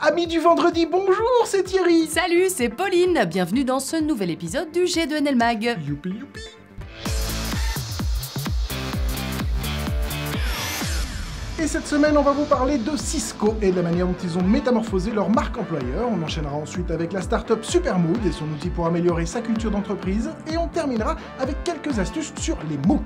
Amis du vendredi, bonjour, c'est Thierry. Salut, c'est Pauline. Bienvenue dans ce nouvel épisode du G2NL Mag. Youpi youpi. Et cette semaine, on va vous parler de Cisco et de la manière dont ils ont métamorphosé leur marque employeur. On enchaînera ensuite avec la startup Supermood et son outil pour améliorer sa culture d'entreprise. Et on terminera avec quelques astuces sur les MOOC.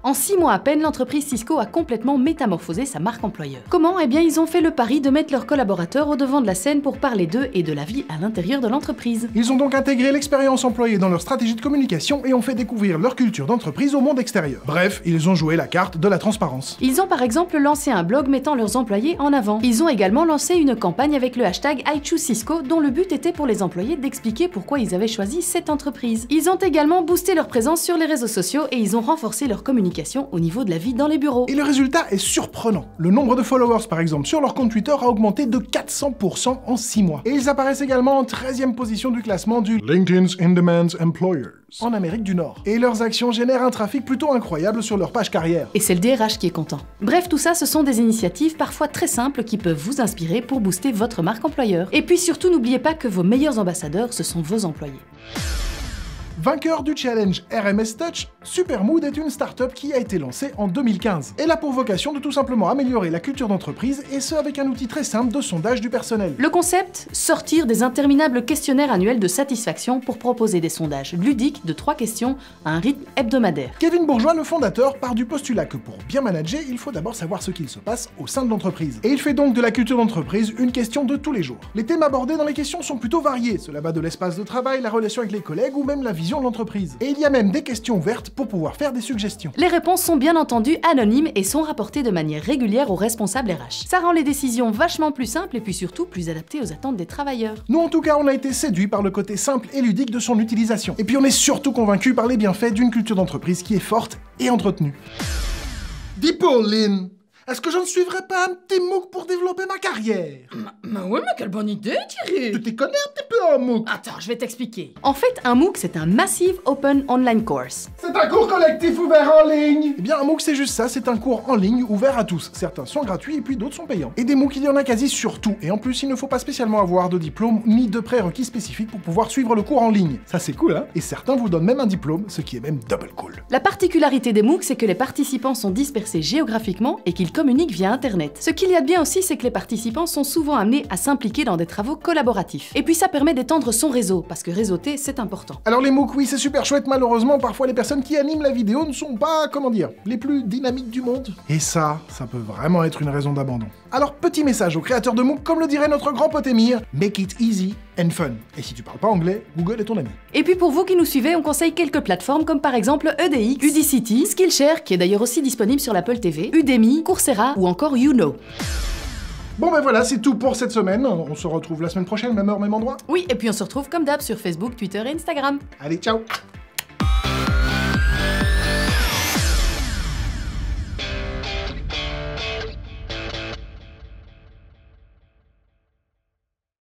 En 6 mois à peine, l'entreprise Cisco a complètement métamorphosé sa marque employeur. Comment? Eh bien, ils ont fait le pari de mettre leurs collaborateurs au devant de la scène pour parler d'eux et de la vie à l'intérieur de l'entreprise. Ils ont donc intégré l'expérience employée dans leur stratégie de communication et ont fait découvrir leur culture d'entreprise au monde extérieur. Bref, ils ont joué la carte de la transparence. Ils ont par exemple lancé un blog mettant leurs employés en avant. Ils ont également lancé une campagne avec le hashtag #IChooseCisco dont le but était pour les employés d'expliquer pourquoi ils avaient choisi cette entreprise. Ils ont également boosté leur présence sur les réseaux sociaux et ils ont renforcé leur communication au niveau de la vie dans les bureaux. Et le résultat est surprenant. Le nombre de followers, par exemple, sur leur compte Twitter a augmenté de 400% en 6 mois. Et ils apparaissent également en 13e position du classement du LinkedIn's In Demand Employers en Amérique du Nord. Et leurs actions génèrent un trafic plutôt incroyable sur leur page carrière. Et c'est le DRH qui est content. Bref, tout ça, ce sont des initiatives parfois très simples qui peuvent vous inspirer pour booster votre marque employeur. Et puis surtout, n'oubliez pas que vos meilleurs ambassadeurs, ce sont vos employés. Vainqueur du challenge RMS Touch, Supermood est une startup qui a été lancée en 2015. Elle a pour vocation de tout simplement améliorer la culture d'entreprise et ce avec un outil très simple de sondage du personnel. Le concept? Sortir des interminables questionnaires annuels de satisfaction pour proposer des sondages ludiques de 3 questions à un rythme hebdomadaire. Kevin Bourgeois, le fondateur, part du postulat que pour bien manager, il faut d'abord savoir ce qu'il se passe au sein de l'entreprise. Et il fait donc de la culture d'entreprise une question de tous les jours. Les thèmes abordés dans les questions sont plutôt variés. Cela va de l'espace de travail, la relation avec les collègues ou même la vision de l'entreprise. Et il y a même des questions ouvertes pour pouvoir faire des suggestions. Les réponses sont bien entendu anonymes et sont rapportées de manière régulière aux responsables RH. Ça rend les décisions vachement plus simples et puis surtout plus adaptées aux attentes des travailleurs. Nous en tout cas, on a été séduits par le côté simple et ludique de son utilisation. Et puis on est surtout convaincus par les bienfaits d'une culture d'entreprise qui est forte et entretenue. Dis Pauline, est-ce que je ne suivrai pas un petit MOOC pour développer ma carrière? Mais ouais, mais quelle bonne idée, Thierry! Tu t'y connais un petit peu en MOOC? Attends, je vais t'expliquer. En fait, un MOOC, c'est un Massive Open Online Course. C'est un cours collectif ouvert en ligne! Eh bien, un MOOC, c'est juste ça, c'est un cours en ligne ouvert à tous. Certains sont gratuits et puis d'autres sont payants. Et des MOOC, il y en a quasi sur tout. Et en plus, il ne faut pas spécialement avoir de diplôme ni de prérequis spécifiques pour pouvoir suivre le cours en ligne. Ça, c'est cool, hein? Et certains vous donnent même un diplôme, ce qui est même double cool. La particularité des MOOC, c'est que les participants sont dispersés géographiquement et qu'ils communiquent via Internet. Ce qu'il y a de bien aussi, c'est que les participants sont souvent amenés à s'impliquer dans des travaux collaboratifs. Et puis ça permet d'étendre son réseau, parce que réseauter, c'est important. Alors les MOOC, oui, c'est super chouette, malheureusement, parfois les personnes qui animent la vidéo ne sont pas, comment dire, les plus dynamiques du monde. Et ça peut vraiment être une raison d'abandon. Alors petit message aux créateurs de MOOC, comme le dirait notre grand pote Émir, make it easy and fun. Et si tu parles pas anglais, Google est ton ami. Et puis pour vous qui nous suivez, on conseille quelques plateformes comme par exemple EDX, Udacity, Skillshare, qui est d'ailleurs aussi disponible sur l'Apple TV, Udemy, Coursera ou encore YouKnow. Bon ben voilà, c'est tout pour cette semaine. On se retrouve la semaine prochaine, même heure, même endroit. Oui, et puis on se retrouve comme d'hab sur Facebook, Twitter et Instagram. Allez, ciao!